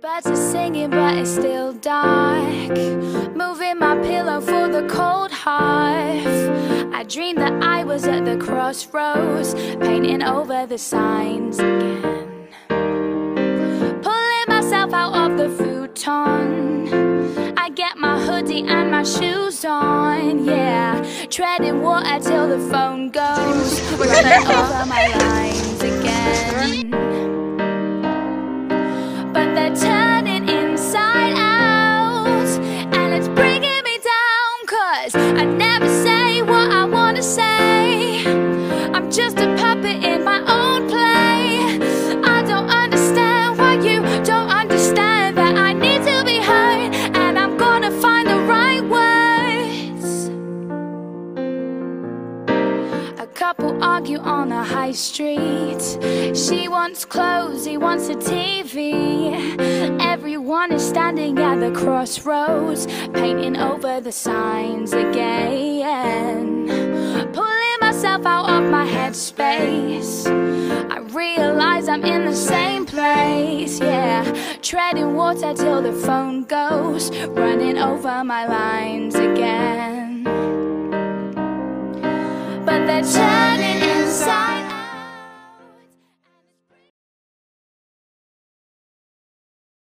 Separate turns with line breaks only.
birds are singing but it's still dark. Moving my pillow for the cold half. I dreamed that I was at the crossroads, painting over the signs again. Pulling myself out of the futon, I get my hoodie and my shoes on, yeah. Treading water till the phone goes, running over my lines again. But they're turning inside out, and it's bringing me down, 'cause I never say what I wanna say. I'm just a puppet in my own play. I don't understand why you don't understand that I need to be heard, and I'm gonna find the right words. A couple argue on the high street. She wants clothes, he wants a TV. Everyone is standing at the crossroads, painting over the signs again. Pulling myself out of my headspace, I realize I'm in the same place, yeah. Treading water till the phone goes, running over my lines again. But they're